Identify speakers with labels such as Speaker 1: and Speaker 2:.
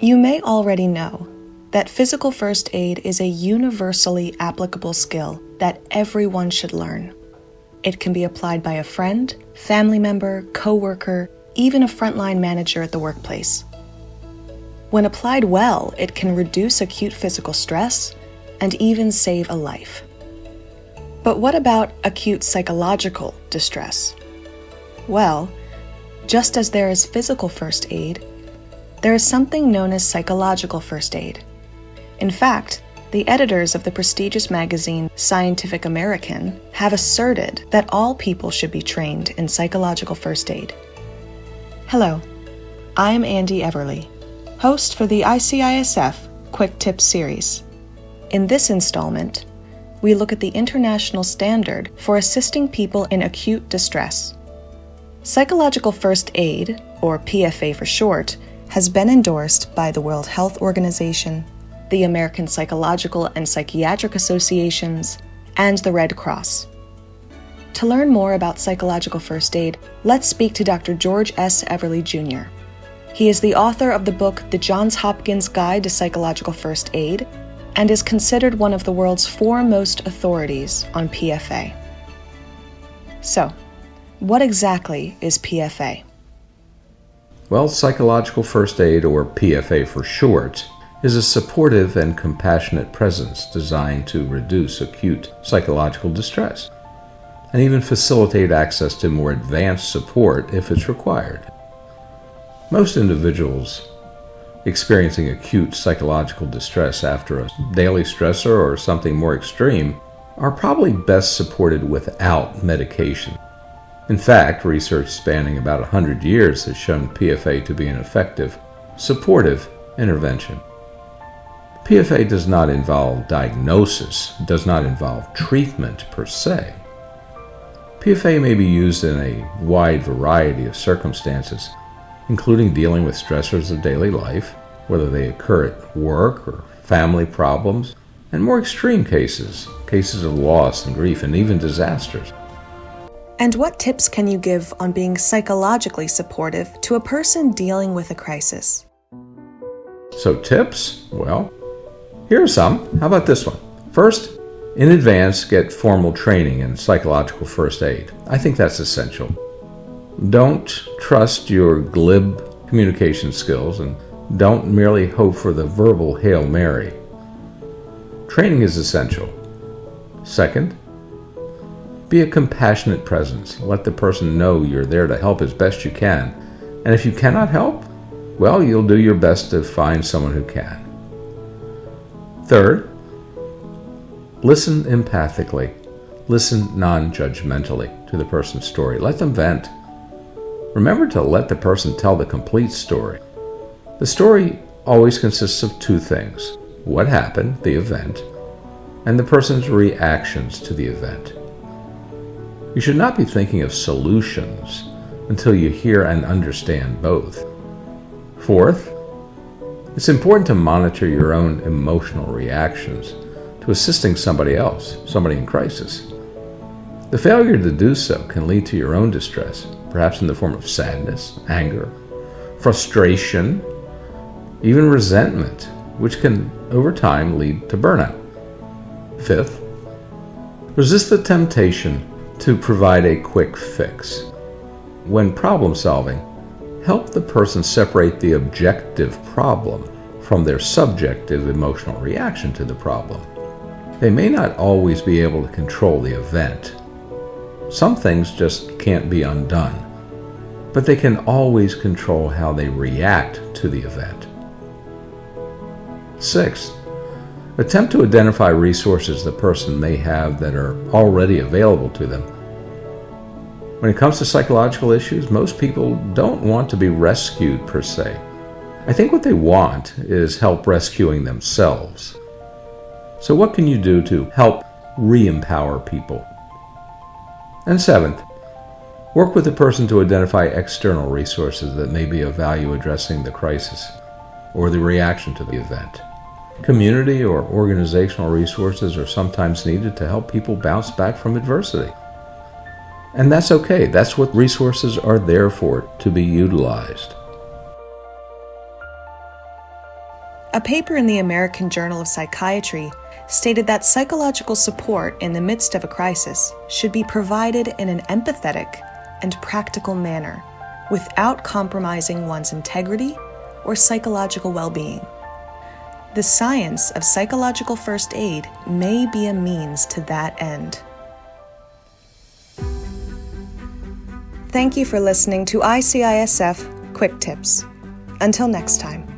Speaker 1: You may already know that physical first aid is a universally applicable skill that everyone should learn. It can be applied by a friend, family member, coworker, even a frontline manager at the workplace. When applied well, it can reduce acute physical stress and even save a life. But what about acute psychological distress? Well, just as there is physical first aid, there is something known as psychological first aid. In fact, the editors of the prestigious magazine Scientific American have asserted that all people should be trained in psychological first aid. Hello, I'm Andy Everly, host for the ICISF Quick Tips series. In this installment, we look at the international standard for assisting people in acute distress. Psychological first aid, or PFA for short, has been endorsed by the World Health Organization, the American Psychological and Psychiatric Associations, and the Red Cross. To learn more about psychological first aid, let's speak to Dr. George S. Everly Jr. He is the author of the book The Johns Hopkins Guide to Psychological First Aid and is considered one of the world's foremost authorities on PFA. So, what exactly is PFA?
Speaker 2: Well, psychological first aid, or PFA for short, is a supportive and compassionate presence designed to reduce acute psychological distress and even facilitate access to more advanced support if it's required. Most individuals experiencing acute psychological distress after a daily stressor or something more extreme are probably best supported without medication. In fact, research spanning about 100 years has shown PFA to be an effective, supportive intervention. PFA does not involve diagnosis, does not involve treatment per se. PFA may be used in a wide variety of circumstances, including dealing with stressors of daily life, whether they occur at work or family problems, and more extreme cases of loss and grief, and even disasters.
Speaker 1: And what tips can you give on being psychologically supportive to a person dealing with a crisis?
Speaker 2: So tips? Well, here are some. How about this one? First, in advance, get formal training in psychological first aid. I think that's essential. Don't trust your glib communication skills and don't merely hope for the verbal Hail Mary. Training is essential. Second, be a compassionate presence. Let the person know you're there to help as best you can. And if you cannot help, well, you'll do your best to find someone who can. Third, listen empathically. Listen non-judgmentally to the person's story. Let them vent. Remember to let the person tell the complete story. The story always consists of two things: what happened, the event, and the person's reactions to the event. You should not be thinking of solutions until you hear and understand both. Fourth, it's important to monitor your own emotional reactions to assisting somebody else, somebody in crisis. The failure to do so can lead to your own distress, perhaps in the form of sadness, anger, frustration, even resentment, which can, over time, lead to burnout. Fifth, resist the temptation to provide a quick fix. When problem solving, help the person separate the objective problem from their subjective emotional reaction to the problem. They may not always be able to control the event. Some things just can't be undone, but they can always control how they react to the event. Sixth, attempt to identify resources the person may have that are already available to them. When it comes to psychological issues, most people don't want to be rescued per se. I think what they want is help rescuing themselves. So what can you do to help re-empower people? And seventh, work with the person to identify external resources that may be of value addressing the crisis or the reaction to the event. Community or organizational resources are sometimes needed to help people bounce back from adversity. And that's okay. That's what resources are there for, to be utilized.
Speaker 1: A paper in the American Journal of Psychiatry stated that psychological support in the midst of a crisis should be provided in an empathetic and practical manner without compromising one's integrity or psychological well-being. The science of psychological first aid may be a means to that end. Thank you for listening to ICISF Quick Tips. Until next time.